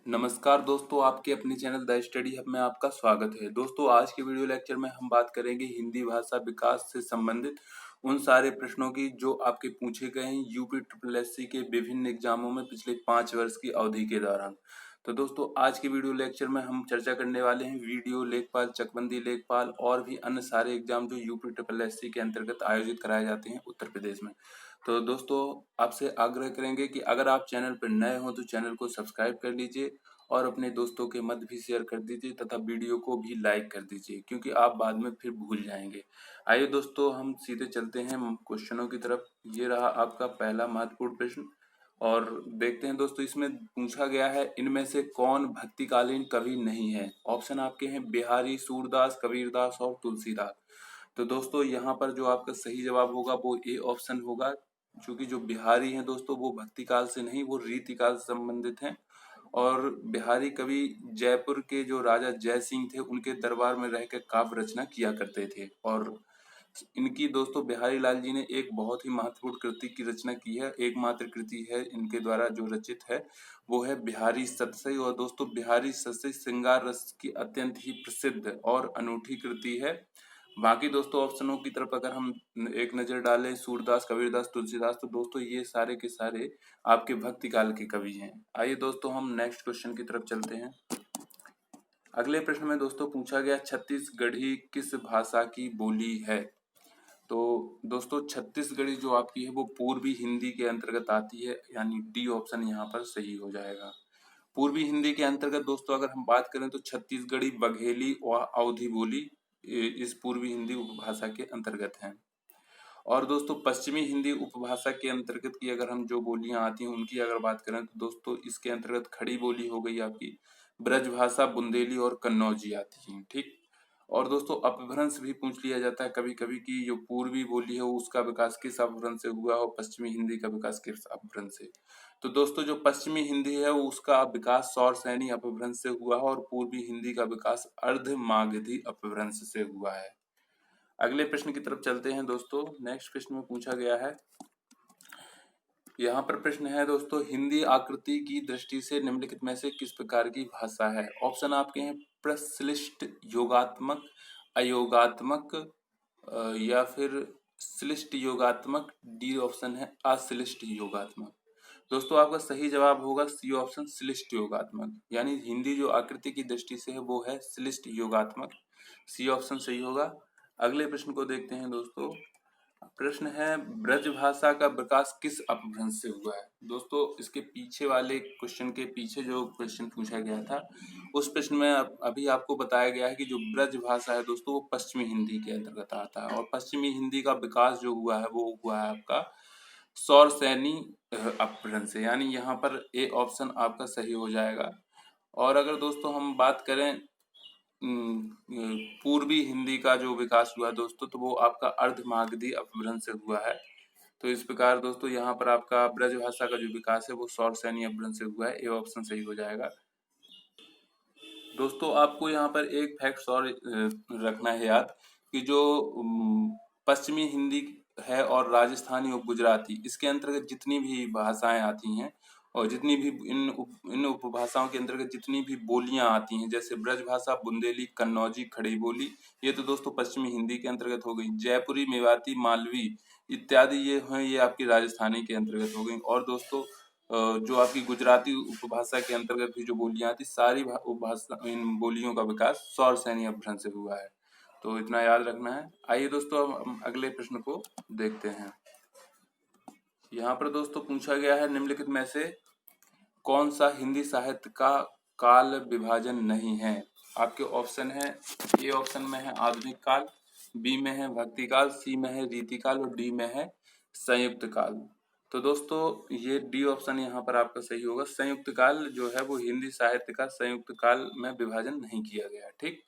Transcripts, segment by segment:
नमस्कार दोस्तों, आपके अपने चैनल द स्टडी हब में आपका स्वागत है। दोस्तों, आज के वीडियो लेक्चर में हम बात करेंगे हिंदी भाषा विकास से संबंधित उन सारे प्रश्नों की जो आपके पूछे गए हैं यूपी ट्रिपल एससी के विभिन्न एग्जामों में पिछले 5 वर्ष की अवधि के दौरान। तो दोस्तों, आज के वीडियो लेक्चर में हम चर्चा करने वाले हैं वीडियो लेखपाल, चकबंदी लेखपाल और भी अन्य सारे एग्जाम जो यूपी ट्रिपल एससी के अंतर्गत आयोजित कराए जाते हैं उत्तर प्रदेश में। तो दोस्तों, आपसे आग्रह करेंगे कि अगर आप चैनल पर नए हो तो चैनल को सब्सक्राइब कर लीजिए और अपने दोस्तों के मध्य भी शेयर कर दीजिए तथा वीडियो को भी लाइक कर दीजिए, क्योंकि आप बाद में फिर भूल जाएंगे। आइए दोस्तों, हम सीधे चलते हैं क्वेश्चनों की तरफ। ये रहा आपका पहला महत्वपूर्ण प्रश्न और देखते हैं दोस्तों, इसमें पूछा गया है इनमें से कौन भक्तिकालीन कवि नहीं है। ऑप्शन आपके हैं बिहारी, सूरदास, कबीरदास और तुलसीदास। तो दोस्तों, यहाँ पर जो आपका सही जवाब होगा वो ए ऑप्शन होगा, क्योंकि जो बिहारी हैं दोस्तों वो भक्तिकाल से नहीं, वो रीतिकाल से संबंधित हैं। और बिहारी कवि जयपुर के जो राजा जय सिंह थे उनके दरबार में रहकर काव्य रचना किया करते थे। और इनकी दोस्तों बिहारी लाल जी ने एक बहुत ही महत्वपूर्ण कृति की रचना की है, एकमात्र कृति है इनके द्वारा जो रचित है, वो है बिहारी सतसई। और दोस्तों, बिहारी सतसई श्रृंगार रस की अत्यंत ही प्रसिद्ध और अनूठी कृति है। बाकी दोस्तों, ऑप्शनों की तरफ अगर हम एक नजर डालें, सूरदास, कबीरदास, तुलसीदास, तो दोस्तों ये सारे के सारे आपके भक्ति काल के कवि हैं। आइए दोस्तों, हम नेक्स्ट क्वेश्चन की तरफ चलते हैं। अगले प्रश्न में दोस्तों पूछा गया छत्तीसगढ़ी किस भाषा की बोली है। तो दोस्तों, छत्तीसगढ़ी जो आपकी है वो पूर्वी हिंदी के अंतर्गत आती है, यानी डी ऑप्शन यहाँ पर सही हो जाएगा। पूर्वी हिंदी के अंतर्गत दोस्तों अगर हम बात करें तो छत्तीसगढ़ी, बघेली और अवधी बोली इस पूर्वी हिंदी उपभाषा के अंतर्गत हैं। और दोस्तों, पश्चिमी हिंदी उपभाषा के अंतर्गत की अगर हम जो बोलियां आती हैं उनकी अगर बात करें तो दोस्तों इसके अंतर्गत खड़ी बोली हो गई आपकी, ब्रजभाषा, बुंदेली और कन्नौजी आती हैं। ठीक। और दोस्तों, अपभ्रंश भी पूछ लिया जाता है कभी कभी कि जो पूर्वी बोली है उसका विकास किस अपभ्रंश से हुआ और पश्चिमी हिंदी का विकास किस अपभ्रंश से। तो दोस्तों, जो पश्चिमी हिंदी है उसका विकास सौर सैनी अपभ्रंश से हुआ है और पूर्वी हिंदी का विकास अर्ध मागधी अपभ्रंश से हुआ है। अगले प्रश्न की तरफ चलते हैं दोस्तों। नेक्स्ट प्रश्न में पूछा गया है, यहाँ पर प्रश्न है दोस्तों, हिंदी आकृति की दृष्टि से निम्नलिखित में से किस प्रकार की भाषा है। ऑप्शन आपके हैं प्रश्लिष्ट, योगात्मक, अयोगात्मक या फिर श्लिष्ट योगात्मक। डी ऑप्शन है अश्लिष्ट योगात्मक। दोस्तों, आपका सही जवाब होगा सी ऑप्शन, श्लिष्ट योगात्मक। यानी हिंदी जो आकृति की दृष्टि से है वो है श्लिष्ट योगात्मक। सी ऑप्शन सही होगा। अगले प्रश्न को देखते हैं दोस्तों। प्रश्न है ब्रजभाषा का विकास किस अपभ्रंश से हुआ है। दोस्तों, इसके पीछे वाले क्वेश्चन के पीछे जो क्वेश्चन पूछा गया था उस प्रश्न में अभी आपको बताया गया है कि जो ब्रजभाषा है दोस्तों वो पश्चिमी हिंदी के अंतर्गत आता है और पश्चिमी हिंदी का विकास जो हुआ है वो हुआ है आपका सौर सैनी अपभ्रंश से। यानी यहाँ पर ए ऑप्शन आपका सही हो जाएगा। और अगर दोस्तों हम बात करें पूर्वी हिंदी का जो विकास हुआ दोस्तों, तो वो आपका अर्धमागधी अपभ्रंश से हुआ है। तो इस प्रकार दोस्तों यहाँ पर आपका ब्रजभाषा का जो विकास है वो सौर सैनी अपभ्रंश से हुआ है। ए ऑप्शन सही हो जाएगा। दोस्तों, आपको यहाँ पर एक फैक्ट और रखना है याद कि जो पश्चिमी हिंदी है और राजस्थानी और गुजराती, इसके अंतर्गत जितनी भी भाषाएं आती हैं और जितनी भी इन उपभाषाओं के अंतर्गत जितनी भी बोलियां आती हैं, जैसे ब्रजभाषा, बुंदेली, कन्नौजी, खड़ी बोली, ये तो दोस्तों पश्चिमी हिंदी के अंतर्गत हो गई। जयपुरी, मेवाती, मालवी इत्यादि ये हैं, ये आपकी राजस्थानी के अंतर्गत हो गई। और दोस्तों, जो आपकी गुजराती उपभाषा के अंतर्गत भी जो बोलियां आती, सारी उपभाषा इन बोलियों का विकास सौर सैनी अपभ्रंश से हुआ है। तो इतना याद रखना है। आइए दोस्तों, हम अगले प्रश्न को देखते हैं। यहाँ पर दोस्तों पूछा गया है निम्नलिखित में से कौन सा हिंदी साहित्य का काल विभाजन नहीं है। आपके ऑप्शन है, ए ऑप्शन में है आधुनिक काल, बी में है भक्ति काल, सी में है रीतिकाल और डी में है संयुक्त काल। तो दोस्तों, ये डी ऑप्शन यहाँ पर आपका सही होगा। संयुक्त काल जो है वो हिंदी साहित्य का संयुक्त काल में विभाजन नहीं किया गया। ठीक।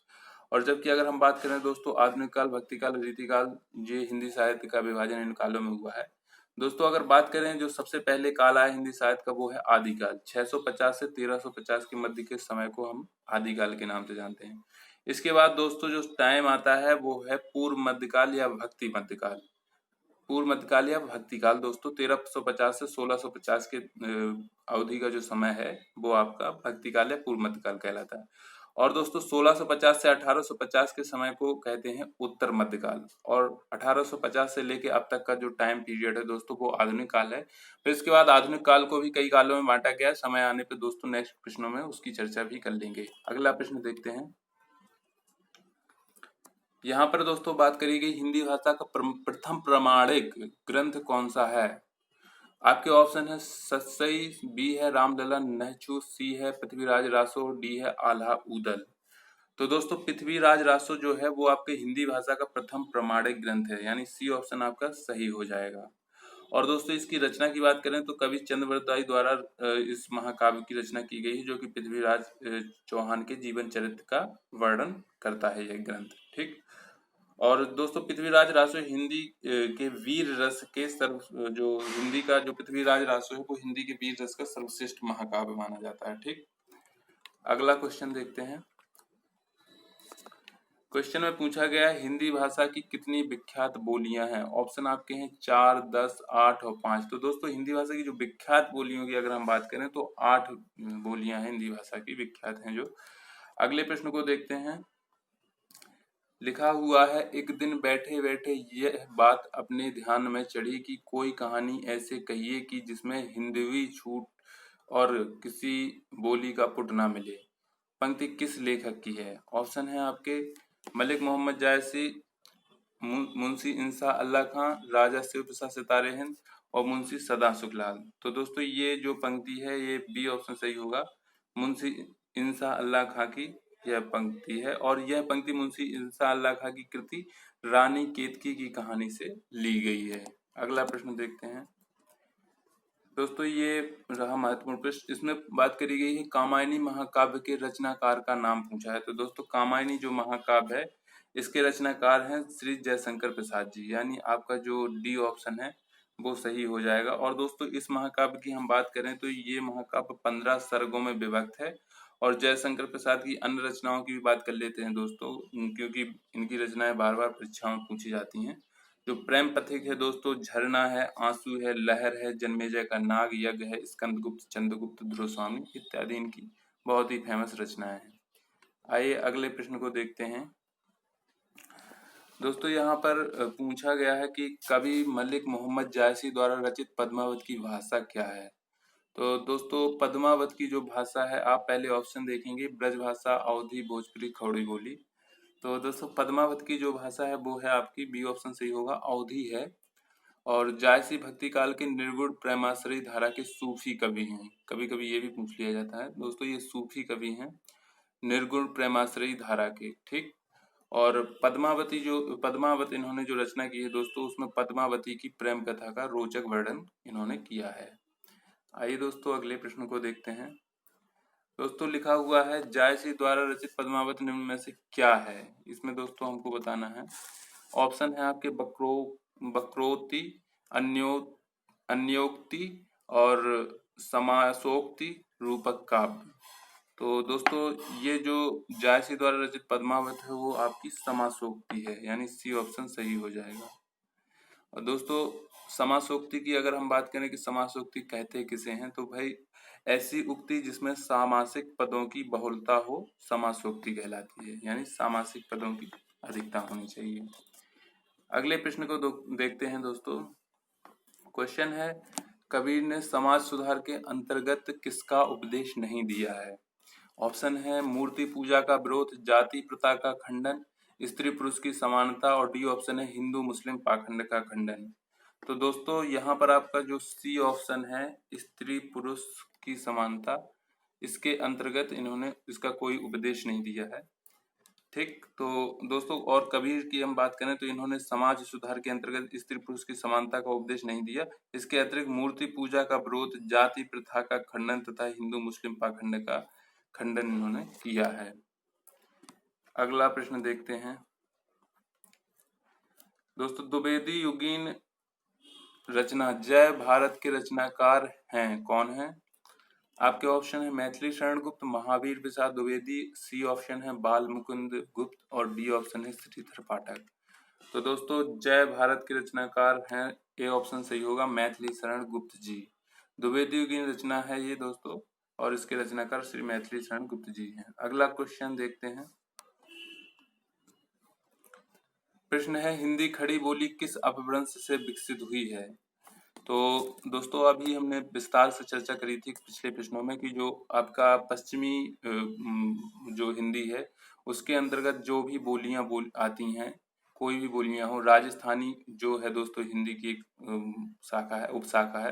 और जबकि अगर हम बात करें दोस्तों आधुनिक काल, भक्ति काल, रीतिकाल, ये हिंदी साहित्य का विभाजन इन कालों में हुआ है। दोस्तों, अगर बात करें जो सबसे पहले काल आया हिंदी साहित्य का वो है आदिकाल। 650 से 1350 के मध्य के समय को हम आदिकाल के नाम से जानते हैं। इसके बाद दोस्तों जो टाइम आता है वो है पूर्व मध्यकाल या भक्ति मध्यकाल। पूर्व मध्यकाल या भक्तिकाल दोस्तों 1350 से 1650 के अवधि का जो समय है वो आपका भक्तिकाल या पूर्व मध्यकाल कहलाता है। और दोस्तों 1650 से 1850 के समय को कहते हैं उत्तर मध्यकाल, और 1850 से लेके अब तक का जो टाइम पीरियड है दोस्तों वो आधुनिक काल है। फिर इसके बाद आधुनिक काल को भी कई कालों में बांटा गया है। समय आने पे दोस्तों नेक्स्ट प्रश्नों में उसकी चर्चा भी कर लेंगे। अगला प्रश्न देखते हैं। यहाँ पर दोस्तों बात करी गई हिंदी भाषा का प्रथम प्रमाणिक ग्रंथ कौन सा है। आपके ऑप्शन है सतसई, बी है रामलला नहचू, सी है पृथ्वीराज रासो, डी है आल्हा उदल। तो दोस्तों पृथ्वीराज रासो जो है वो आपके हिंदी भाषा का प्रथम प्रमाणिक ग्रंथ है, यानी सी ऑप्शन आपका सही हो जाएगा। और दोस्तों इसकी रचना की बात करें तो कवि चंद्रवरदाई द्वारा इस महाकाव्य की रचना की गई है, जो कि पृथ्वीराज चौहान के जीवन चरित्र का वर्णन करता है यह ग्रंथ। ठीक। और दोस्तों पृथ्वीराज रासो हिंदी के वीर रस के जो हिंदी का जो पृथ्वीराज रासो है वो हिंदी के वीर रस का सर्वश्रेष्ठ महाकाव्य माना जाता है। ठीक। अगला क्वेश्चन देखते हैं। क्वेश्चन में पूछा गया है हिंदी भाषा की कितनी विख्यात बोलियां हैं। ऑप्शन आपके हैं 4, 10, 8 और 5। तो दोस्तों हिंदी भाषा की जो विख्यात बोलियों की अगर हम बात करें तो 8 बोलियां हैं हिंदी भाषा की विख्यात हैं जो। अगले प्रश्न को देखते हैं। लिखा हुआ है एक दिन बैठे बैठे यह बात अपने ध्यान में चढ़ी कि कोई कहानी ऐसे कहिए कि जिसमें हिंदवी छूट और किसी बोली का पुट ना मिले। पंक्ति किस लेखक की है। ऑप्शन है आपके मलिक मोहम्मद जायसी, मुंशी इंसा अल्लाह खां, राजा शिव प्रसाद सितारे हिंद और मुंशी सदा सुखलाल। तो दोस्तों ये जो पंक्ति है ये बी ऑप्शन सही होगा, मुंशी इंसा अल्लाह खां की यह पंक्ति है। और यह पंक्ति मुंशी इंसा अल्लाह खां की कृति रानी केतकी की कहानी से ली गई है। अगला प्रश्न देखते हैं दोस्तों। ये रहा महत्वपूर्ण प्रश्न। इसमें बात करी गई है कामायनी महाकाव्य के रचनाकार का नाम पूछा है। तो दोस्तों कामायनी जो महाकाव्य है इसके रचनाकार हैं श्री जयशंकर प्रसाद जी, यानी आपका जो डी ऑप्शन है वो सही हो जाएगा। और दोस्तों इस महाकाव्य की हम बात करें तो ये महाकाव्य 15 सर्गों में विभक्त है। और जयशंकर प्रसाद की अन्य रचनाओं की भी बात कर लेते हैं दोस्तों, क्योंकि इनकी रचनाएं बार बार परीक्षाओं में पूछी जाती हैं। जो प्रेम पथिक है दोस्तों, झरना है, आंसू है, लहर है, जन्मेजय का नाग यज्ञ है, स्कंदगुप्त, चंद्रगुप्त, ध्रुवस्वामी इत्यादि इनकी बहुत ही फेमस रचनाएं हैं। आइए अगले प्रश्न को देखते हैं दोस्तों। यहाँ पर पूछा गया है कि कवि मलिक मोहम्मद जायसी द्वारा रचित पद्मावत की भाषा क्या है। तो दोस्तों पद्मावत की जो भाषा है आप पहले ऑप्शन देखेंगे ब्रजभाषा, अवधी, भोजपुरी, खड़ी बोली। तो दोस्तों पद्मावत की जो भाषा है वो है आपकी बी ऑप्शन सही होगा, अवधी है। और जायसी भक्ति काल के निर्गुण प्रेमाश्रयी धारा के सूफी कवि हैं। कभी कभी ये भी पूछ लिया जाता है दोस्तों, ये सूफी कवि हैं निर्गुण प्रेमाश्रयी धारा के। ठीक। और पद्मावत इन्होंने जो रचना की है दोस्तों उसमें पद्मावती की प्रेम कथा का रोचक वर्णन इन्होंने किया है। आइए दोस्तों अगले प्रश्न को देखते हैं दोस्तों। लिखा हुआ है जायसी द्वारा रचित पद्मावत निम्न में से क्या है। इसमें दोस्तों हमको बताना है। ऑप्शन है आपके वक्रोक्ति, अन्योक्ति और समासोक्ति, रूपक काव्य। तो दोस्तों ये जो जायसी द्वारा रचित पद्मावत है वो आपकी समासोक्ति है, यानी सी ऑप्शन सही हो जाएगा। और दोस्तों समासोक्ति की अगर हम बात करें कि समासोक्ति कहते किसे हैं, तो भाई ऐसी उक्ति जिसमें सामासिक पदों की बहुलता हो समासोक्ति कहलाती है, यानी सामासिक पदों की अधिकता होनी चाहिए। अगले प्रश्न को देखते हैं दोस्तों। क्वेश्चन है कबीर ने समाज सुधार के अंतर्गत किसका उपदेश नहीं दिया है। ऑप्शन है मूर्ति पूजा का विरोध, जाति प्रथा का खंडन, स्त्री पुरुष की समानता और डी ऑप्शन है हिंदू मुस्लिम पाखंड का खंडन। तो दोस्तों यहाँ पर आपका जो सी ऑप्शन है स्त्री पुरुष की समानता, इसके अंतर्गत इन्होंने इसका कोई उपदेश नहीं दिया है। ठीक। तो दोस्तों और कबीर की हम बात करें तो इन्होंने समाज सुधार के अंतर्गत स्त्री पुरुष की समानता का उपदेश नहीं दिया। इसके अतिरिक्त मूर्ति पूजा का विरोध, जाति प्रथा का खंडन तथा हिंदू मुस्लिम पाखंड का खंडन इन्होंने किया है। अगला प्रश्न देखते हैं दोस्तों। द्विवेदी युगीन रचना जय भारत के रचनाकार हैं कौन है। आपके ऑप्शन है मैथिली शरण गुप्त, महावीर प्रसाद द्विवेदी, सी ऑप्शन है बाल मुकुंद गुप्त और डी ऑप्शन है श्रीधर पाठक। तो दोस्तों जय भारत के रचनाकार हैं, ए ऑप्शन सही होगा, मैथिली शरण गुप्त जी। द्विवेदियों की रचना है ये दोस्तों, और इसके रचनाकार श्री मैथिली शरण गुप्त जी हैं। अगला क्वेश्चन देखते हैं। प्रश्न है, हिंदी खड़ी बोली किस अपभ्रंश से विकसित हुई है? तो दोस्तों अभी हमने विस्तार से चर्चा करी थी पिछले प्रश्नों में कि जो आपका पश्चिमी जो हिंदी है उसके अंतर्गत जो भी बोलियां आती हैं, कोई भी बोलियां हो, राजस्थानी जो है दोस्तों हिंदी की एक शाखा है, उपशाखा है।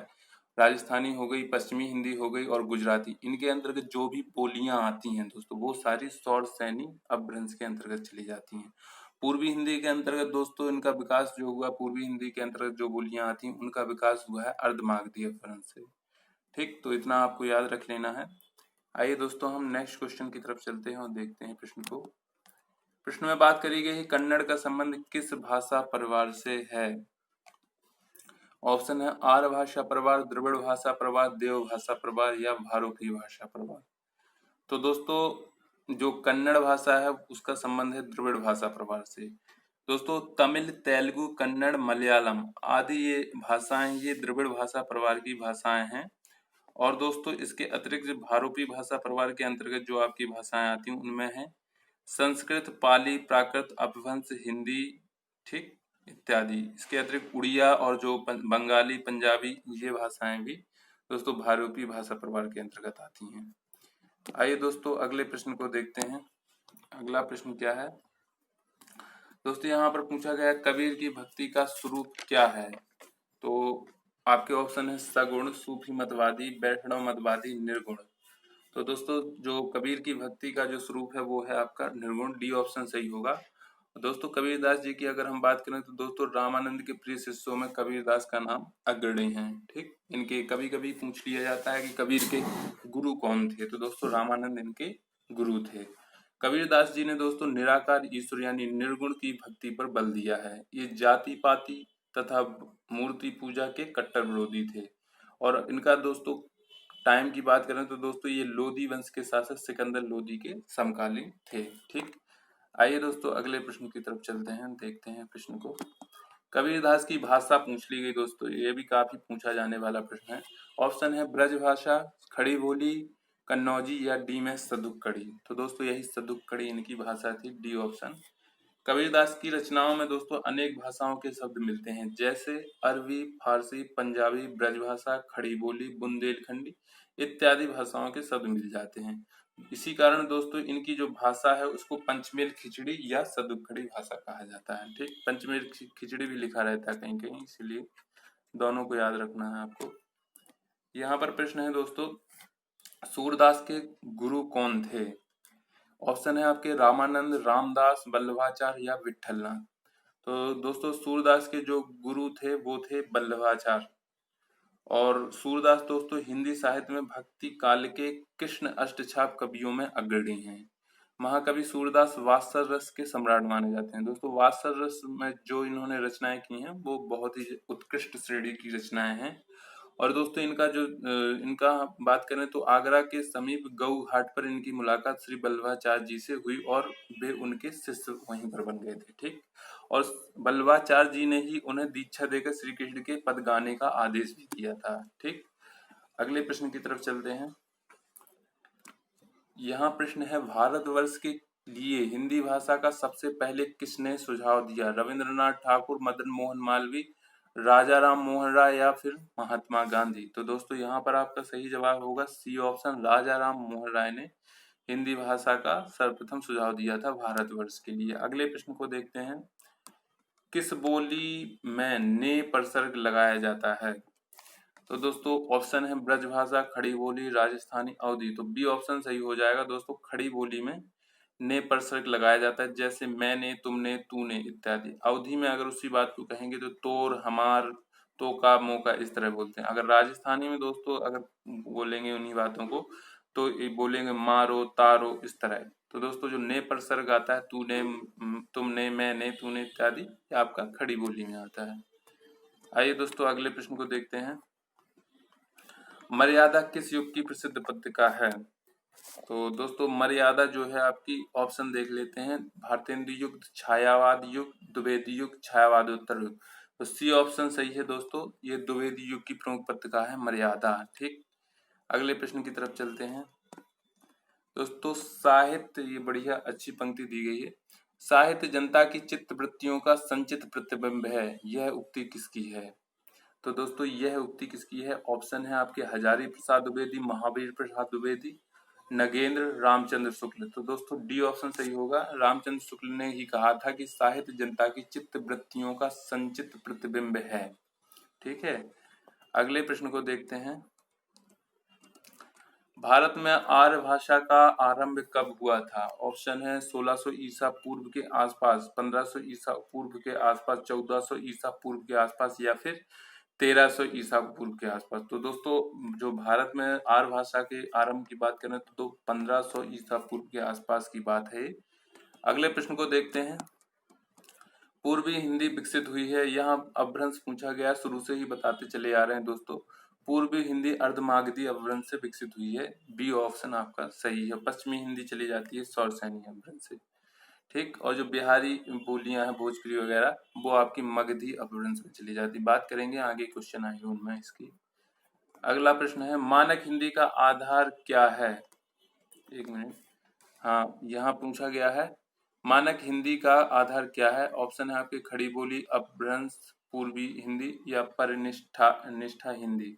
राजस्थानी हो गई, पश्चिमी हिंदी हो गई और गुजराती, इनके अंतर्गत जो भी बोलियां आती हैं दोस्तों वो सारी सौर सैनी अपभ्रंश के अंतर्गत चली जाती हैं। पूर्वी हिंदी के अंतर्गत दोस्तों इनका विकास जो हुआ, पूर्वी हिंदी के अंतर्गत जो बोलियां आती हैं उनका विकास हुआ है अर्धमागधी अपभ्रंश से। ठीक, तो इतना आपको याद रख लेना है। आइए दोस्तों हम नेक्स्ट क्वेश्चन की तरफ चलते हैं और देखते हैं प्रश्न को। प्रश्न में बात करी गई है कन्नड़ का संबंध किस भाषा परिवार से है? ऑप्शन है आर्य भाषा परिवार, द्रविड़ भाषा परिवार, देव भाषा परिवार या भारोपी भाषा परिवार। तो दोस्तों जो कन्नड़ भाषा है उसका संबंध है द्रविड़ भाषा परिवार से। दोस्तों तमिल, तेलुगु, कन्नड़, मलयालम आदि ये भाषाएं ये द्रविड़ भाषा परिवार की भाषाएं हैं। और दोस्तों इसके अतिरिक्त भारोपी भाषा परिवार के अंतर्गत जो आपकी भाषाएं आती हैं उनमें है संस्कृत, पाली, प्राकृत, अपभ्रंश, हिंदी, ठीक, इत्यादि। इसके अतिरिक्त उड़िया और जो बंगाली, पंजाबी ये भाषाएं भी दोस्तों भारोपी भाषा परिवार के अंतर्गत आती हैं। आइए दोस्तों अगले प्रश्न को देखते हैं। अगला प्रश्न क्या है दोस्तों, यहाँ पर पूछा गया कबीर की भक्ति का स्वरूप क्या है? तो आपके ऑप्शन है सगुण, सूफी मतवादी, वैष्णव मतवादी, निर्गुण। तो दोस्तों जो कबीर की भक्ति का जो स्वरूप है वो है आपका निर्गुण, डी ऑप्शन सही होगा। दोस्तों कबीरदास जी की अगर हम बात करें तो दोस्तों रामानंद के प्रिय शिष्यों में कबीरदास का नाम अग्रणी है। ठीक, इनके कभी कभी पूछ लिया जाता है कि कबीर के गुरु कौन थे, तो दोस्तों रामानंद इनके गुरु थे। कबीरदास जी ने दोस्तों निराकार ईश्वर यानी निर्गुण की भक्ति पर बल दिया है। ये जाति पाति तथा मूर्ति पूजा के कट्टर विरोधी थे। और इनका दोस्तों टाइम की बात करें तो दोस्तों ये लोधी वंश के शासक सिकंदर लोधी के समकालीन थे। ठीक, आइए दोस्तों अगले प्रश्न की तरफ चलते हैं, देखते हैं प्रश्न को। कबीरदास की भाषा पूछ ली गई दोस्तों, ये भी काफी पूछा जाने वाला प्रश्न है। ऑप्शन है ब्रज भाषा, खड़ी बोली, कन्नौजी या डी में सदुक्कड़ी। तो दोस्तों यही सदुक्कड़ी इनकी भाषा थी, डी ऑप्शन। कबीरदास की रचनाओं में दोस्तों अनेक भाषाओं के शब्द मिलते हैं जैसे अरबी, फारसी, पंजाबी, ब्रजभाषा, खड़ी बोली, बुंदेलखंडी इत्यादि भाषाओं के शब्द मिल जाते हैं। इसी कारण दोस्तों इनकी जो भाषा है उसको पंचमेल खिचड़ी या सदुक्कड़ी भाषा कहा जाता है। ठीक, पंचमेल खिचड़ी भी लिखा रहता है कहीं कहीं, इसलिए दोनों को याद रखना है आपको। यहाँ पर प्रश्न है दोस्तों सूरदास के गुरु कौन थे? ऑप्शन है आपके रामानंद, रामदास, वल्लभाचार्य या विठलनाथ। तो दोस्तों सूरदास के जो गुरु थे वो थे वल्लभाचार्य। और सूरदास दोस्तों हिंदी साहित्य में भक्ति काल के कृष्ण अष्टछाप कवियों में अग्रणी हैं। महाकवि सूरदास वात्सल रस के सम्राट माने जाते हैं। दोस्तों वात्सल रस में जो इन्होंने रचनाएं की हैं वो बहुत ही उत्कृष्ट श्रेणी की रचनाएं हैं। और दोस्तों इनका बात करें तो आगरा के समीप गऊ घाट पर इनकी मुलाकात श्री वल्लभाचार्य जी से हुई और वे उनके शिष्य वहीं पर बन गए थे। ठीक, और वल्लभाचार्य जी ने ही उन्हें दीक्षा देकर श्री कृष्ण के पद गाने का आदेश भी किया था। ठीक, अगले प्रश्न की तरफ चलते हैं। यहाँ प्रश्न है भारतवर्ष के लिए हिंदी भाषा का सबसे पहले किसने सुझाव दिया? रविंद्रनाथ ठाकुर, मदन मोहन मालवीय, राजा राम मोहन राय या फिर महात्मा गांधी। तो दोस्तों यहाँ पर आपका सही जवाब होगा सी ऑप्शन, राजा राम मोहन राय ने हिंदी भाषा का सर्वप्रथम सुझाव दिया था भारतवर्ष के लिए। अगले प्रश्न को देखते हैं, किस बोली में ने प्रसर्ग लगाया जाता है? तो दोस्तों ऑप्शन है ब्रजभाषा, खड़ी बोली, राजस्थानी, अवधी। तो बी ऑप्शन सही हो जाएगा दोस्तों, खड़ी बोली में ने प्रसर्ग लगाया जाता है जैसे मैंने, तुमने, तूने इत्यादि। अवधी में अगर उसी बात को कहेंगे तो तोर, हमार, तो का, मोका इस तरह बोलते हैं। अगर राजस्थानी में दोस्तों अगर बोलेंगे उन्हीं बातों को तो बोलेंगे मारो, तारो इस तरह। तो दोस्तों जो ने प्रसर्ग आता है तूने, तुमने, मैंने, तूने इत्यादि ये आपका खड़ी बोली में आता है। आइए दोस्तों अगले प्रश्न को देखते हैं। मर्यादा किस युग की प्रसिद्ध पत्रिका है? तो दोस्तों मर्यादा जो है आपकी ऑप्शन देख लेते हैं, भारतेंदु युग, छायावाद युग, द्विवेदी युग, छायावादोत्तर युग। तो सी ऑप्शन सही है दोस्तों, ये द्विवेदी युग की प्रमुख पत्रिका है मर्यादा। ठीक, अगले प्रश्न की तरफ चलते हैं दोस्तों। साहित्य, ये बढ़िया अच्छी पंक्ति दी गई है, साहित्य जनता की चित्त वृत्तियों का संचित प्रतिबिंब है, यह उक्ति किसकी है? तो दोस्तों यह उक्ति किसकी है? ऑप्शन है आपके हजारी प्रसाद द्विवेदी, महावीर प्रसाद द्विवेदी, नगेंद्र, रामचंद्र शुक्ल। तो दोस्तों डी ऑप्शन सही होगा, रामचंद्र शुक्ल ने ही कहा था कि साहित्य जनता की चित्त वृत्तियों का संचित प्रतिबिंब है। ठीक है, अगले प्रश्न को देखते हैं। भारत में आर्य भाषा का आरंभ कब हुआ था? ऑप्शन है 1600 ईसा पूर्व के आसपास, 1500 ईसा पूर्व के आसपास, 1400 ईसा पूर्व के आसपास, या फिर 1300 ईसा पूर्व के आसपास। तो दोस्तों जो भारत में आर्य भाषा के आरंभ की बात करें तो 1500 ईसा पूर्व के आसपास की बात है। अगले प्रश्न को देखते हैं। पूर्वी हिंदी विकसित हुई है, यहाँ अपभ्रंश पूछा गया, शुरू से ही बताते चले आ रहे हैं दोस्तों। पूर्वी हिंदी अर्धमागधी अपभ्रंश से विकसित हुई है, बी ऑप्शन आपका सही है। पश्चिमी हिंदी चली जाती है सौरसैनी अपभ्रंश से। ठीक, और जो बिहारी बोलियां हैं भोजपुरी वगैरह, वो आपकी मगधी अपभ्रंश में चली जाती। बात करेंगे आगे क्वेश्चन आएंगे उनमें इसकी। अगला प्रश्न है, मानक हिंदी का आधार क्या है? एक मिनट, हाँ यहाँ पूछा गया है मानक हिंदी का आधार क्या है। ऑप्शन है आपके खड़ी बोली, अपभ्रंश, पूर्वी हिंदी, या निष्ठा हिंदी।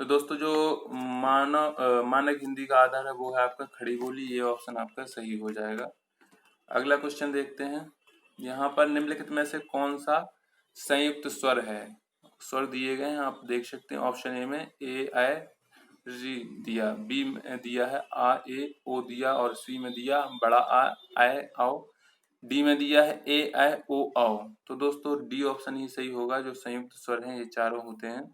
तो दोस्तों जो मानक हिंदी का आधार है वो है आपका खड़ी बोली, ये ऑप्शन आपका सही हो जाएगा। अगला क्वेश्चन देखते हैं। यहाँ पर निम्नलिखित में से कौन सा संयुक्त स्वर है? स्वर दिए गए हैं, आप देख सकते हैं। ऑप्शन ए में ए आई री दिया, बी में दिया है आ ए ओ दिया, और सी में दिया बड़ा आ आए आओ, डी में दिया है ए आई ओ आओ। तो दोस्तों डी ऑप्शन ही सही होगा, जो संयुक्त स्वर हैं ये चारों होते हैं।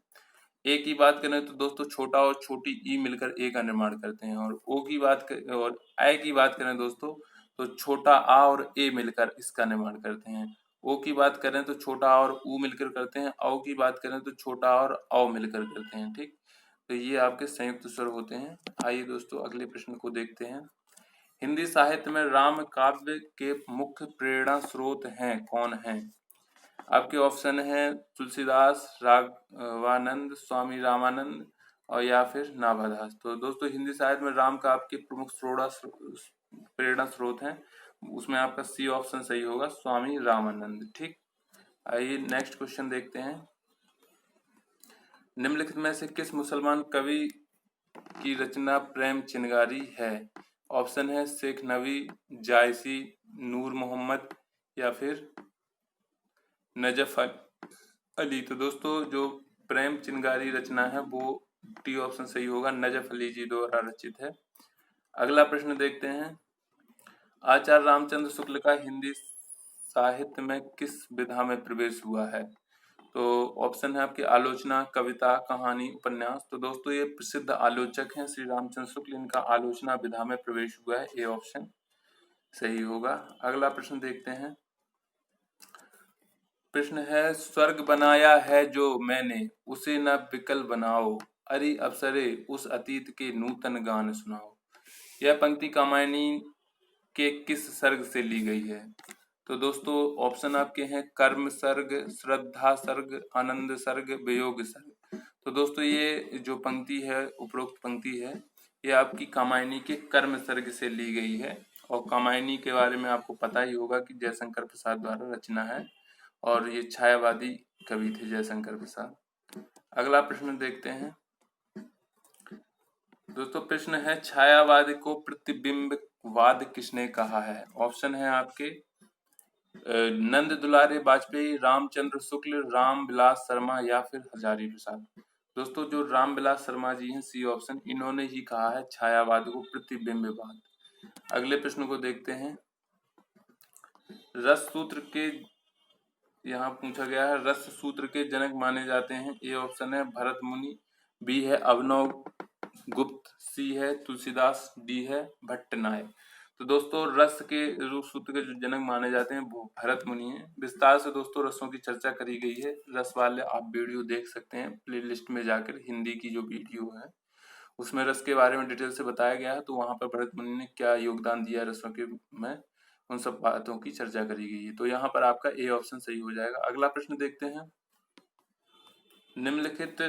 ए की बात करें तो दोस्तों छोटा और छोटी ई मिलकर ए का निर्माण करते हैं, और ओ की बात और आई की बात करें दोस्तों तो छोटा आ और ए मिलकर इसका निर्माण करते हैं। ओ की बात करें तो छोटा आ और ऊ मिलकर करते हैं। औ की बात करें तो छोटा आ और औ मिलकर करते हैं। ठीक, तो ये आपके संयुक्त स्वर होते हैं। आइए दोस्तों अगले प्रश्न को देखते हैं। हिंदी साहित्य में राम काव्य के मुख्य प्रेरणा स्रोत हैं, कौन हैं? आपके ऑप्शन है तुलसीदास, राघवानंद, स्वामी रामानंद, और या फिर नाभादास। तो दोस्तों हिंदी साहित्य में राम काव्य के प्रमुख प्रेरणा स्रोत हैं, उसमें आपका सी ऑप्शन सही होगा, स्वामी रामानंद। ठीक, आइए नेक्स्ट क्वेश्चन देखते हैं। निम्नलिखित में से किस मुसलमान कवि की रचना प्रेम चिनगारी है? ऑप्शन है शेख नबी, जायसी, नूर मोहम्मद, या फिर नजफ अली। तो दोस्तों जो प्रेम चिनगारी रचना है वो टी ऑप्शन सही होगा, नजफ अली जी द्वारा रचित है। अगला प्रश्न देखते हैं। आचार्य रामचंद्र शुक्ल का हिंदी साहित्य में किस विधा में प्रवेश हुआ है? तो ऑप्शन है आपके आलोचना, कविता, कहानी, उपन्यास। तो दोस्तों ये प्रसिद्ध आलोचक हैं श्री रामचंद्र शुक्ल, इनका आलोचना विधा में प्रवेश हुआ है, ए ऑप्शन सही होगा। अगला प्रश्न देखते हैं। प्रश्न है, स्वर्ग बनाया है जो मैंने, उसे न विकल बनाओ, अरे अप्सरे उस अतीत के नूतन गान सुनाओ। यह पंक्ति कामायनी के किस सर्ग से ली गई है? तो दोस्तों ऑप्शन आपके हैं कर्म सर्ग, श्रद्धा सर्ग, आनंद सर्ग, वियोग सर्ग। तो दोस्तों ये जो पंक्ति है, उपरोक्त पंक्ति है, ये आपकी कामायनी के कर्म सर्ग से ली गई है। और कामायनी के बारे में आपको पता ही होगा कि जयशंकर प्रसाद द्वारा रचना है, और ये छायावादी कवि थे जयशंकर प्रसाद। अगला प्रश्न देखते हैं दोस्तों। प्रश्न है, छायावाद को प्रतिबिंबवाद किसने कहा है? ऑप्शन है आपके नंद दुलारे वाजपेयी, रामचंद्र शुक्ल, राम विलास शर्मा, या फिर हजारी प्रसाद। दोस्तों जो राम विलास शर्मा जी हैं, सी ऑप्शन, इन्होंने ही कहा है छायावाद को प्रतिबिंबवाद। अगले प्रश्न को देखते हैं। रस सूत्र के, यहाँ पूछा गया है, रस सूत्र के जनक माने जाते हैं। ए ऑप्शन है भरत मुनि, बी है अभिनव गुप्त, सी है तुलसीदास, डी है भट्टनायक। तो दोस्तों रस के रूप सूत्र के जो जनक माने जाते हैं वो भरत मुनि हैं। विस्तार से दोस्तों रसों की चर्चा करी गई है, रस वाले आप वीडियो देख सकते हैं प्लेलिस्ट में जाकर, हिंदी की जो वीडियो है उसमें रस के बारे में डिटेल से बताया गया है। तो वहां पर भरत मुनि ने क्या योगदान दिया रसों के में, उन सब बातों की चर्चा करी गई है। तो यहाँ पर आपका ए ऑप्शन सही हो जाएगा। अगला प्रश्न देखते हैं। निम्नलिखित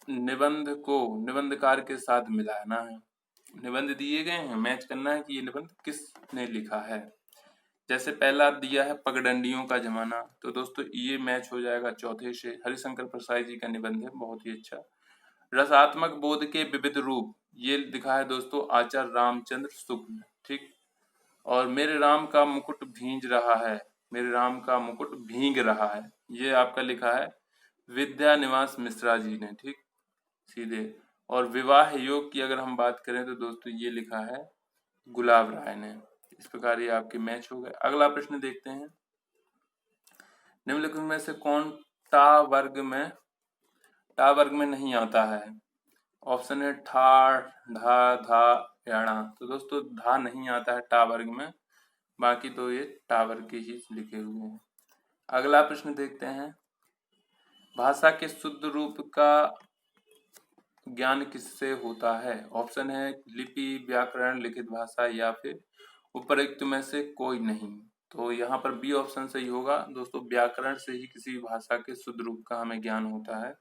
निबंध को निबंधकार के साथ मिलाना है। निबंध दिए गए हैं, मैच करना है कि ये निबंध किसने लिखा है। जैसे पहला दिया है पगडंडियों का जमाना, तो दोस्तों ये मैच हो जाएगा चौथे से। हरिशंकर प्रसाद जी का निबंध है, बहुत ही अच्छा। रसात्मक बोध के विविध रूप, ये लिखा है दोस्तों आचार्य रामचंद्र शुक्ल, ठीक। और मेरे राम का मुकुट भींज रहा है, मेरे राम का मुकुट भींग रहा है, ये आपका लिखा है विद्या निवास मिश्रा जी ने, ठीक, सीधे। और विवाह योग की अगर हम बात करें तो दोस्तों ये लिखा है गुलाब राय ने। इस प्रकार ये आपके मैच हो गए। अगला प्रश्न देखते हैं। निम्नलिखित में से कौन टा वर्ग में नहीं आता है। ऑप्शन है ठा, ढा, धा, याणा। तो दोस्तों धा नहीं आता है टा वर्ग में, बाकी तो ये टा वर्ग के ही लिखे हुए हैं। अगला प्रश्न देखते हैं। भाषा के शुद्ध रूप का ज्ञान किससे होता है। ऑप्शन है लिपि, व्याकरण, लिखित भाषा या फिर उपरोक्त में से कोई नहीं। तो यहाँ पर बी ऑप्शन सही होगा दोस्तों, व्याकरण से ही किसी भाषा के शुद्ध रूप का हमें ज्ञान होता है।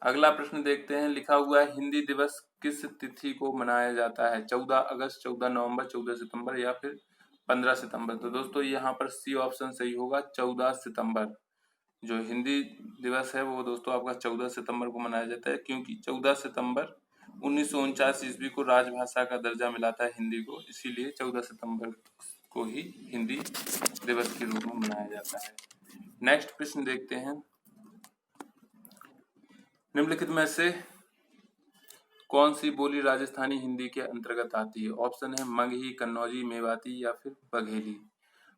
अगला प्रश्न देखते हैं। लिखा हुआ है हिंदी दिवस किस तिथि को मनाया जाता है। 14 अगस्त, 14 नवंबर, 14 सितंबर या फिर 15 सितंबर। तो दोस्तों यहाँ पर सी ऑप्शन सही होगा, 14 सितंबर। जो हिंदी दिवस है वो दोस्तों आपका 14 सितंबर को मनाया जाता है, क्योंकि 14 सितंबर 1949 ईस्वी को राजभाषा का दर्जा मिला था हिंदी को, इसीलिए 14 सितंबर को ही हिंदी दिवस के रूप में मनाया जाता है। नेक्स्ट प्रश्न देखते हैं। निम्नलिखित में से कौन सी बोली राजस्थानी हिंदी के अंतर्गत आती है। ऑप्शन है मगही, कन्नौजी, मेवाती या फिर बघेली।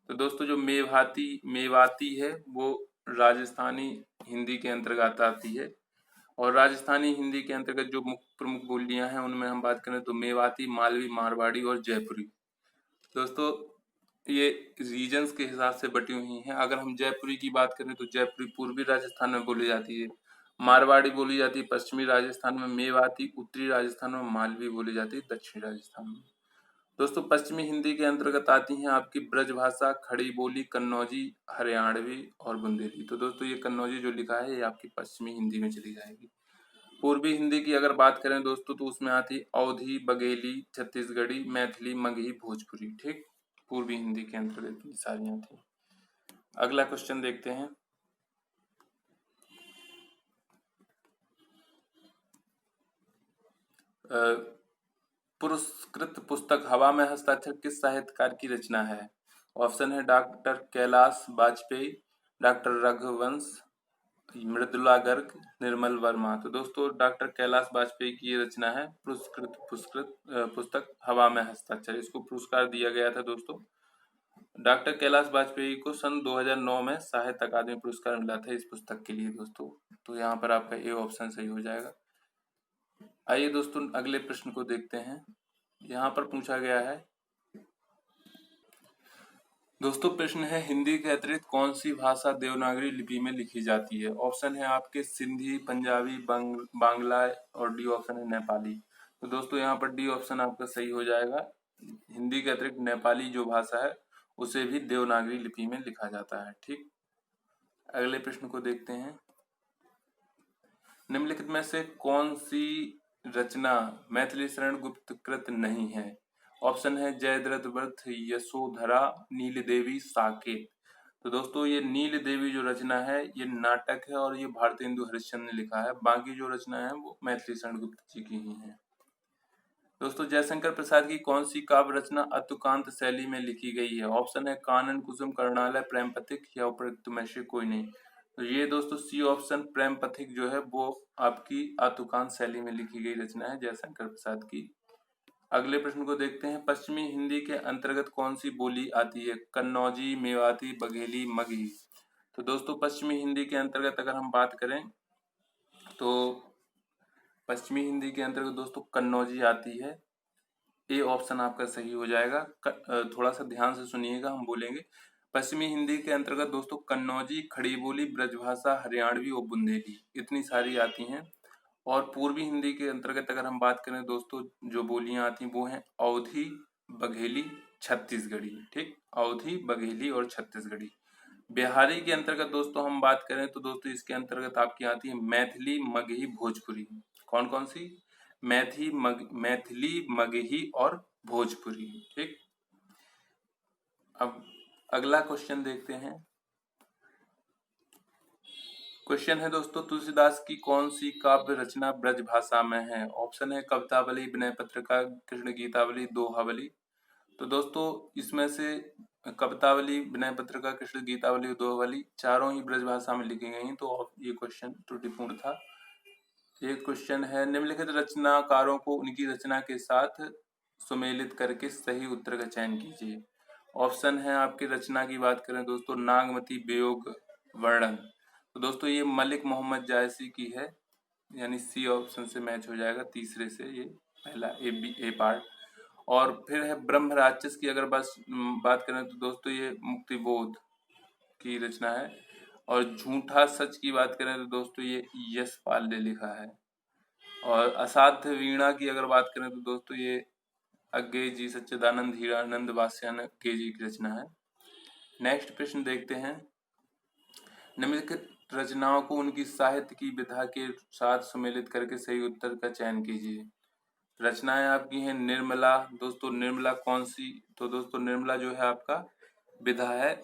तो दोस्तों जो मेवाती है वो राजस्थानी हिंदी के अंतर्गत आती है। और राजस्थानी हिंदी के अंतर्गत जो प्रमुख बोलियां हैं उनमें हम बात करें तो मेवाती, मालवी, मारवाड़ी और जयपुरी। दोस्तों ये रीजन्स के हिसाब से बटी हुई हैं। अगर हम जयपुरी की बात करें तो जयपुरी पूर्वी राजस्थान में बोली जाती है, मारवाड़ी बोली जाती है पश्चिमी राजस्थान में, मेवाती उत्तरी राजस्थान में, मालवी बोली जाती है दक्षिणी राजस्थान में। दोस्तों पश्चिमी हिंदी के अंतर्गत आती हैं आपकी ब्रजभाषा, खड़ी बोली, कन्नौजी, हरियाणवी और बुंदेली। तो दोस्तों ये कन्नौजी जो लिखा है ये आपकी पश्चिमी हिंदी में चली जाएगी। पूर्वी हिंदी की अगर बात करें दोस्तों तो उसमें आती अवधी, बघेली, छत्तीसगढ़ी, मैथिली, मगही, भोजपुरी, ठीक। पूर्वी हिंदी के अंतर्गत ये सारी आती हैं। अगला क्वेश्चन देखते हैं। पुरस्कृत पुस्तक हवा में हस्ताक्षर किस साहित्यकार की रचना है। ऑप्शन है डॉक्टर कैलाश बाजपेयी, डॉक्टर रघुवंश, मृदुला गर्ग, निर्मल वर्मा। तो दोस्तों डॉक्टर कैलाश बाजपेयी की ये रचना है पुरस्कृत पुस्तक हवा में हस्ताक्षर। इसको पुरस्कार दिया गया था दोस्तों। डॉक्टर कैलाश वाजपेयी को सन 2009 में साहित्य अकादमी पुरस्कार मिला था इस पुस्तक के लिए दोस्तों। तो यहाँ पर आपका ए ऑप्शन सही हो जाएगा। आइए दोस्तों अगले प्रश्न को देखते हैं। यहाँ पर पूछा गया है दोस्तों, प्रश्न है हिंदी के अतिरिक्त कौन सी भाषा देवनागरी लिपि में लिखी जाती है। ऑप्शन है आपके सिंधी, पंजाबी, बांग्ला और डी ऑप्शन है नेपाली। तो दोस्तों यहाँ पर डी ऑप्शन आपका सही हो जाएगा। हिंदी के अतिरिक्त नेपाली जो भाषा है उसे भी देवनागरी लिपि में लिखा जाता है, ठीक। अगले प्रश्न को देखते हैं। निम्नलिखित में से कौन सी रचना मैथिली शरण गुप्त कृत नहीं है। ऑप्शन है जयद्रथ व्रत, यशोधरा, नील देवी, साकेत। तो दोस्तों ये नील देवी जो रचना है ये नाटक है और ये भारतेंदु हरिश्चंद्र ने लिखा है। बाकी जो रचना है वो मैथिली शरण गुप्त जी की ही है। दोस्तों जयशंकर प्रसाद की कौन सी काव्य रचना अतुकांत शैली में लिखी गई है। ऑप्शन है कानन, कुसुम, कर्णालय, प्रेम पथिक या उपरोक्त में से कोई नहीं। तो ये दोस्तों सी ऑप्शन प्रेम पथिक जो है वो आपकी अतुकांत शैली में लिखी गई रचना है जयशंकर प्रसाद की। अगले प्रश्न को देखते हैं। पश्चिमी हिंदी के अंतर्गत कौन सी बोली आती है। कन्नौजी, मेवाती, बघेली, मगही। तो दोस्तों पश्चिमी हिंदी के अंतर्गत अगर हम बात करें तो पश्चिमी हिंदी के अंतर्गत दोस्तों कन्नौजी आती है। ए ऑप्शन आपका सही हो जाएगा। थोड़ा सा ध्यान से सुनिएगा, हम बोलेंगे। पश्चिमी हिंदी के अंतर्गत दोस्तों कन्नौजी, खड़ी बोली, ब्रजभाषा, हरियाणवी और बुंदेली, इतनी सारी आती हैं। और पूर्वी हिंदी के अंतर्गत अगर हम बात करें दोस्तों, जो बोलियां आती हैं वो हैं अवधी, बघेली, छत्तीसगढ़ी। ठीक, अवधी, बघेली और छत्तीसगढ़ी। बिहारी के अंतर्गत दोस्तों हम बात करें तो दोस्तों इसके अंतर्गत आपकी आती है मैथिली, मगही, भोजपुरी। कौन कौन सी? मैथिली, मगही और भोजपुरी। ठीक, अब अगला क्वेश्चन देखते हैं। क्वेश्चन है दोस्तों, तुलसीदास की कौन सी काव्य रचना ब्रज भाषा में है? ऑप्शन है कवितावली, विनय पत्रिका, कृष्ण गीतावली, दोहावली। तो दोस्तों इसमें से कवितावली, विनय पत्रिका, कृष्ण गीतावली और दोहावली चारों ही ब्रज भाषा में लिखी गई हैं, तो ये क्वेश्चन त्रुटिपूर्ण था। एक क्वेश्चन है, निम्नलिखित रचनाकारों को उनकी रचना के साथ सुमेलित करके सही उत्तर का चयन कीजिए। ऑप्शन है आपकी रचना की बात करें दोस्तों, नागमती वियोग वर्णन। तो दोस्तों ये मलिक मोहम्मद जायसी की है, यानी सी ऑप्शन से मैच हो जाएगा, तीसरे से ये पहला ए पार्ट। और फिर है ब्रह्म राक्षस की अगर बात करें तो दोस्तों ये मुक्तिबोध की रचना है। और झूठा सच की बात करें तो दोस्तों ये यशपाल ने लिखा है। और असाध्य वीणा की अगर बात करें तो दोस्तों ये अज्ञे जी सच्चिदानंद हीरानंद वास्यायन अज्ञे जी की रचना है। नेक्स्ट प्रश्न देखते हैं, निम्नलिखित रचनाओं को उनकी साहित्य की विधा के साथ सुमेलित करके सही उत्तर का चयन कीजिए। रचनाएं आपकी हैं निर्मला। दोस्तों निर्मला कौन सी? तो दोस्तों निर्मला जो है आपका विधा है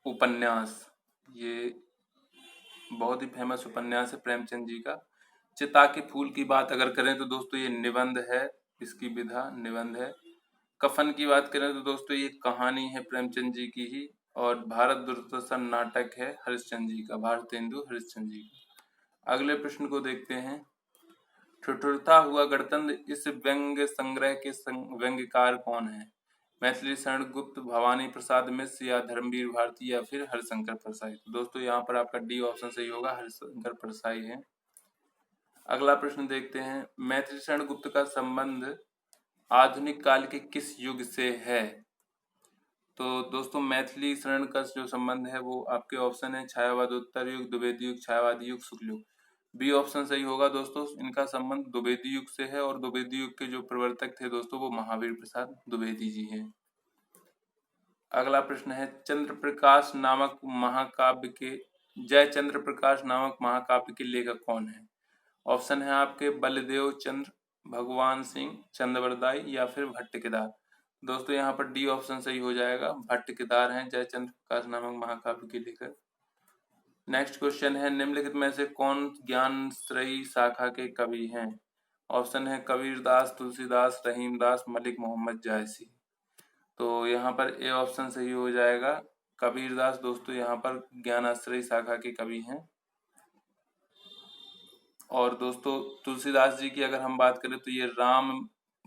उपन्यास। ये बहुत ही फेमस उपन्यास है प्रेमचंद जी का। चिता के फूल की बात अगर करें तो दोस्तों ये निबंध है, इसकी विधा निबंध है। कफन की बात करें तो दोस्तों ये कहानी है प्रेमचंद जी की ही। और भारत दूरदर्शन नाटक है हरिश्चंद्र जी का, भारतेंदु हरिश्चंद्र जी का। अगले प्रश्न को देखते हैं, ठिठुरता हुआ गणतंत्र इस व्यंग्य संग्रह के व्यंग्यकार कौन है? मैथिली शरण गुप्त, भवानी प्रसाद मिश्र या धर्मवीर भारती या फिर हरिशंकर परसाई। तो दोस्तों यहाँ पर आपका डी ऑप्शन सही होगा, हरिशंकर परसाई है। अगला प्रश्न देखते हैं, मैथिली शरण गुप्त का संबंध आधुनिक काल के किस युग से है? तो दोस्तों मैथिली शरण का जो संबंध है वो आपके ऑप्शन है छायावाद उत्तर युग, द्विवेदी युग, छायावादी युग, शुक्ल युग। बी ऑप्शन सही होगा दोस्तों, इनका संबंध द्विवेदी युग से है। और द्विवेदी युग के जो प्रवर्तक थे दोस्तों वो महावीर प्रसाद द्विवेदी जी हैं। अगला प्रश्न है, चंद्र प्रकाश नामक महाकाव्य के जयचंद्र प्रकाश नामक महाकाव्य के लेखक कौन है? ऑप्शन है आपके बलदेव चंद्र, भगवान सिंह, चंद्रवरदाई या फिर भट्ट केदार। दोस्तों यहाँ पर डी ऑप्शन सही हो जाएगा, भट्ट केदार हैं जयचंद्र प्रकाश नामक महाकाव्य के लेखक। नेक्स्ट क्वेश्चन है, निम्नलिखित में से कौन ज्ञानश्रयी शाखा के कवि हैं? ऑप्शन है कबीरदास, तुलसीदास, रहीमदास, मलिक मोहम्मद जायसी। तो यहाँ पर ए ऑप्शन सही हो जाएगा, कबीरदास दोस्तों यहाँ पर ज्ञानाश्रयी शाखा के कवि हैं। और दोस्तों तुलसीदास जी की अगर हम बात करें तो ये राम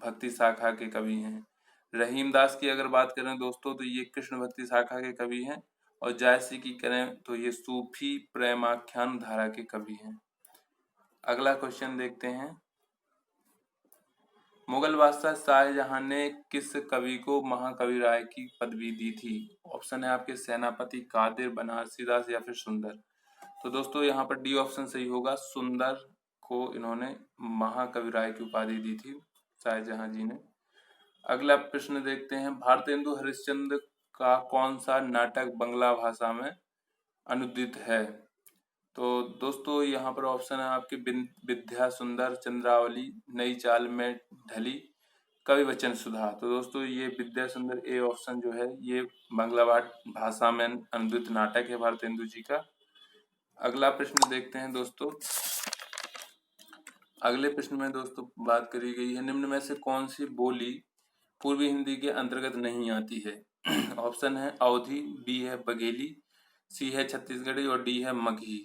भक्ति शाखा के कवि हैं। रहीमदास की अगर बात करें दोस्तों तो ये कृष्ण भक्ति शाखा के कवि हैं। और जायसी की करें तो ये सूफी प्रेमाख्यान धारा के कवि हैं। अगला क्वेश्चन देखते हैं, मुगल बादशाह शाहजहां ने किस कवि को महाकवि राय की पदवी दी थी? ऑप्शन है आपके सेनापति, कादिर, बनारसीदास या फिर सुंदर। तो दोस्तों यहाँ पर डी ऑप्शन सही होगा, सुंदर को इन्होंने महाकवि राय की उपाधि दी थी शाहजहां जी ने। अगला प्रश्न देखते हैं, भारतेंदु हरिश्चंद्र का कौन सा नाटक बंगला भाषा में अनुदित है? तो दोस्तों यहाँ पर ऑप्शन है आपके विद्या सुंदर, चंद्रावली, नई चाल में ढली, कवि वचन सुधा। तो दोस्तों ये विद्या सुंदर ए ऑप्शन जो है ये बांग्ला भाषा में अनुदित नाटक है भारतेंदु जी का। अगला प्रश्न देखते हैं दोस्तों, अगले प्रश्न में दोस्तों बात करी गई है, निम्न में से कौन सी बोली पूर्वी हिंदी के अंतर्गत नहीं आती है? ऑप्शन है अवधी, बी है बघेली, सी है छत्तीसगढ़ी और डी है मगही।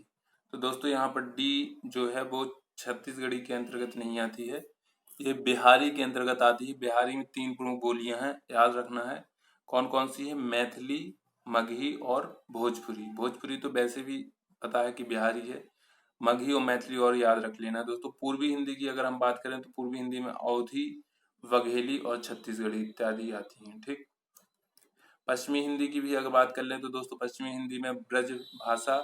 तो दोस्तों यहाँ पर डी जो है वो छत्तीसगढ़ी के अंतर्गत नहीं आती है, ये बिहारी के अंतर्गत आती है। बिहारी में 3 प्रमुख बोलियां हैं, याद रखना है कौन कौन सी है, मैथिली, मगही और भोजपुरी। भोजपुरी तो वैसे भी पता है कि बिहारी है, मगही और मैथिली और याद रख लेना दोस्तों। पूर्वी हिंदी की अगर हम बात करें तो पूर्वी हिंदी में अवधी, बघेली और छत्तीसगढ़ी इत्यादि आती हैं। ठीक, पश्चिमी हिंदी की भी अगर बात कर लें तो दोस्तों पश्चिमी हिंदी में ब्रज भाषा,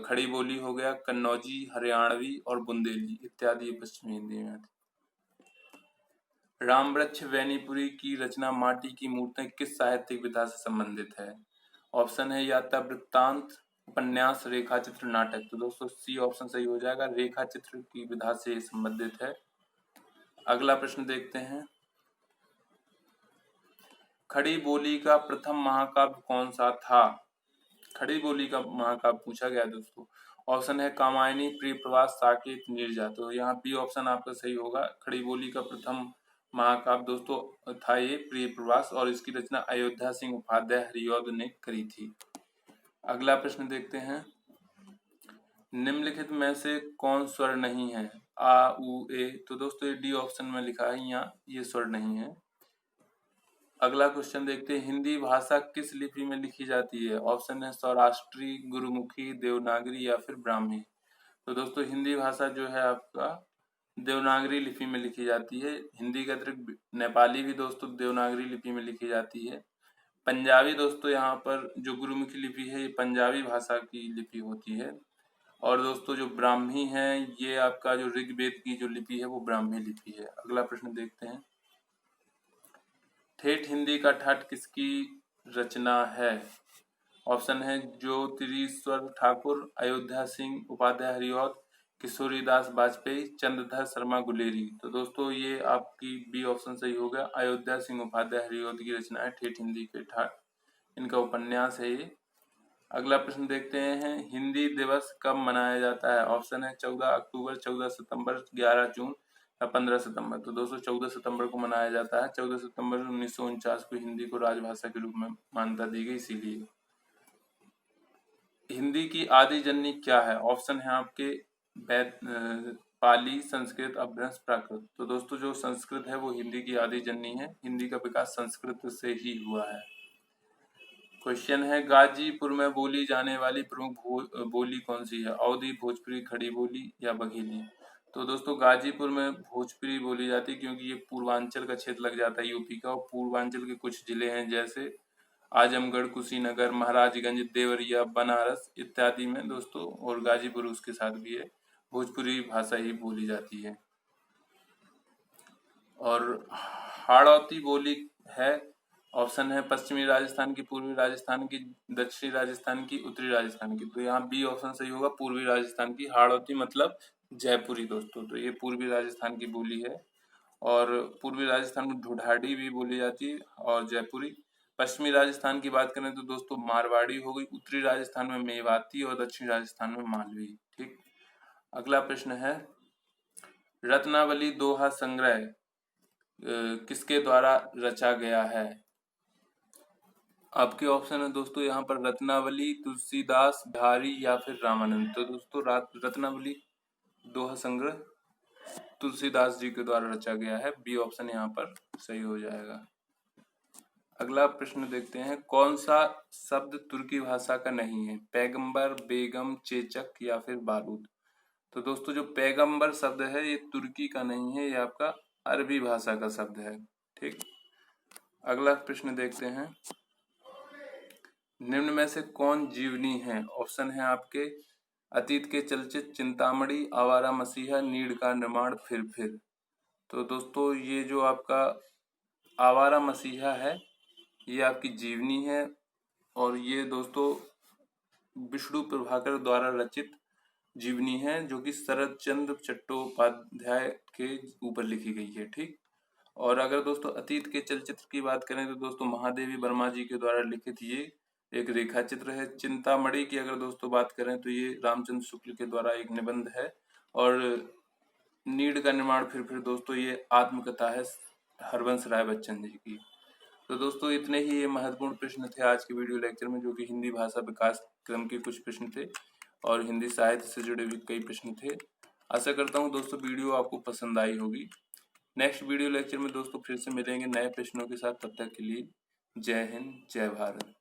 खड़ी बोली हो गया, कन्नौजी, हरियाणवी और बुंदेली इत्यादि ये पश्चिमी हिंदी में आती। रामवृक्ष वैनीपुरी की रचना माटी की मूर्तें किस साहित्यिक विधा से संबंधित है? ऑप्शन है यात्रा वृत्तांत, उपन्यास, रेखा चित्र, नाटक। तो दोस्तों सी ऑप्शन सही हो जाएगा, रेखा चित्र की विधा से संबंधित है। अगला प्रश्न देखते हैं, खड़ी बोली का प्रथम महाकाव्य कौन सा था? खड़ी बोली का महाकाव्य पूछा गया दोस्तों। ऑप्शन है कामायनी, प्रिय प्रवास, साकेत, नीरजा। तो यहाँ बी ऑप्शन आपका सही होगा। खड़ी बोली का प्रथम महाकाव्य दोस्तों था ये प्रिय प्रवास और इसकी रचना अयोध्या सिंह उपाध्याय हरिऔध ने करी थी। अगला प्रश्न देखते हैं, निम्नलिखित में से कौन स्वर नहीं है? आ, उ, ए। तो दोस्तों ये डी ऑप्शन में लिखा है, यहाँ ये स्वर नहीं है। अगला क्वेश्चन देखते हैं, हिंदी भाषा किस लिपि में लिखी जाती है? ऑप्शन है सौराष्ट्री, गुरुमुखी, देवनागरी या फिर ब्राह्मी। तो दोस्तों हिंदी भाषा जो है आपका देवनागरी लिपि में लिखी जाती है। हिंदी के अतिरिक्त नेपाली भी दोस्तों देवनागरी लिपि में लिखी जाती है। पंजाबी दोस्तों यहाँ पर जो गुरुमुखी लिपि है ये पंजाबी भाषा की लिपि होती है। और दोस्तों जो ब्राह्मी है ये आपका जो ऋग्वेद की जो लिपि है वो ब्राह्मी लिपि है। अगला प्रश्न देखते हैं, ठेठ हिंदी का ठाठ किसकी रचना है? ऑप्शन है ज्योतिरीश्वर ठाकुर, अयोध्या सिंह उपाध्याय हरिऔध, किशोरीदास वाजपेयी, चंद्रधर शर्मा गुलेरी। तो दोस्तों ये आपकी बी ऑप्शन सही हो गया, अयोध्या सिंह उपाध्याय हरिऔध की रचना है ठेठ हिंदी के ठाठ, इनका उपन्यास है ये। अगला प्रश्न देखते हैं, हिंदी दिवस कब मनाया जाता है? ऑप्शन है 14 अक्टूबर, 14 सितंबर, 11 जून या 15 सितंबर। तो दोस्तों 14 सितंबर को मनाया जाता है। 14 सितंबर 1949 को हिंदी को राजभाषा के रूप में मान्यता दी गई, इसीलिए। हिंदी की आदि जननी क्या है? ऑप्शन है आपके पाली, संस्कृत, अपभ्रंश, प्राकृत। तो दोस्तों जो संस्कृत है वो हिंदी की आदि जननी है। हिंदी का विकास संस्कृत से ही हुआ है। क्वेश्चन है, गाजीपुर में बोली जाने वाली प्रमुख बोली कौन सी है? अवधी, भोजपुरी, खड़ी बोली या बघेली। तो दोस्तों गाजीपुर में भोजपुरी बोली जाती है क्योंकि ये पूर्वांचल का क्षेत्र लग जाता है यूपी का, और पूर्वांचल के कुछ जिले हैं जैसे आजमगढ़, कुशीनगर, महाराजगंज, देवरिया, बनारस इत्यादि में दोस्तों, और गाजीपुर उसके साथ भी है, भोजपुरी भाषा ही बोली जाती है। और हाड़ौती बोली है, ऑप्शन है पश्चिमी राजस्थान की, पूर्वी राजस्थान की, दक्षिणी राजस्थान की, उत्तरी राजस्थान की। तो यहाँ बी ऑप्शन सही होगा, पूर्वी राजस्थान की। हाड़ौती मतलब जयपुरी दोस्तों, तो ये पूर्वी राजस्थान की बोली है। और पूर्वी राजस्थान में ढूढ़ाड़ी भी बोली जाती है और जयपुरी। पश्चिमी राजस्थान की बात करें तो दोस्तों मारवाड़ी हो गई, उत्तरी राजस्थान में मेवाती और दक्षिणी राजस्थान में मालवी। ठीक। अगला प्रश्न है, रत्नावली दोहा संग्रह किसके द्वारा रचा गया है? आपके ऑप्शन है दोस्तों यहाँ पर रत्नावली, तुलसीदास, बिहारी या फिर रामानंद। तो दोस्तों रत्नावली दोहा संग्रह तुलसीदास जी के द्वारा रचा गया है, बी ऑप्शन यहाँ पर सही हो जाएगा। अगला प्रश्न देखते हैं, कौन सा शब्द तुर्की भाषा का नहीं है? पैगंबर, बेगम, चेचक या फिर बारूद। तो दोस्तों जो पैगंबर शब्द है ये तुर्की का नहीं है, ये आपका अरबी भाषा का शब्द है। ठीक। अगला प्रश्न देखते हैं, निम्न में से कौन जीवनी है? ऑप्शन है आपके अतीत के चलचित्र, चिंतामणि, आवारा मसीहा, नीड़ का निर्माण, फिर। तो दोस्तों ये जो आपका आवारा मसीहा है ये आपकी जीवनी है, और ये दोस्तों विष्णु प्रभाकर द्वारा रचित जीवनी है जो कि शरद चंद्र चट्टोपाध्याय के ऊपर लिखी गई है। ठीक। और अगर दोस्तों अतीत के चलचित्र की बात करें तो दोस्तों महादेवी वर्मा जी के द्वारा लिखित ये एक रेखा चित्र है। चिंतामणि की अगर दोस्तों बात करें तो ये रामचंद्र शुक्ल के द्वारा एक निबंध है। और नीड़ का निर्माण फिर दोस्तों ये आत्मकथा है हरवंश राय बच्चन जी की। तो दोस्तों इतने ही ये महत्वपूर्ण प्रश्न थे आज के वीडियो लेक्चर में, जो कि हिंदी भाषा विकास क्रम के कुछ प्रश्न थे और हिंदी साहित्य से जुड़े भी कई प्रश्न थे। आशा करता हूँ दोस्तों वीडियो आपको पसंद आई होगी। नेक्स्ट वीडियो लेक्चर में दोस्तों फिर से मिलेंगे नए प्रश्नों के साथ। तब तक के लिए जय हिंद, जय भारत।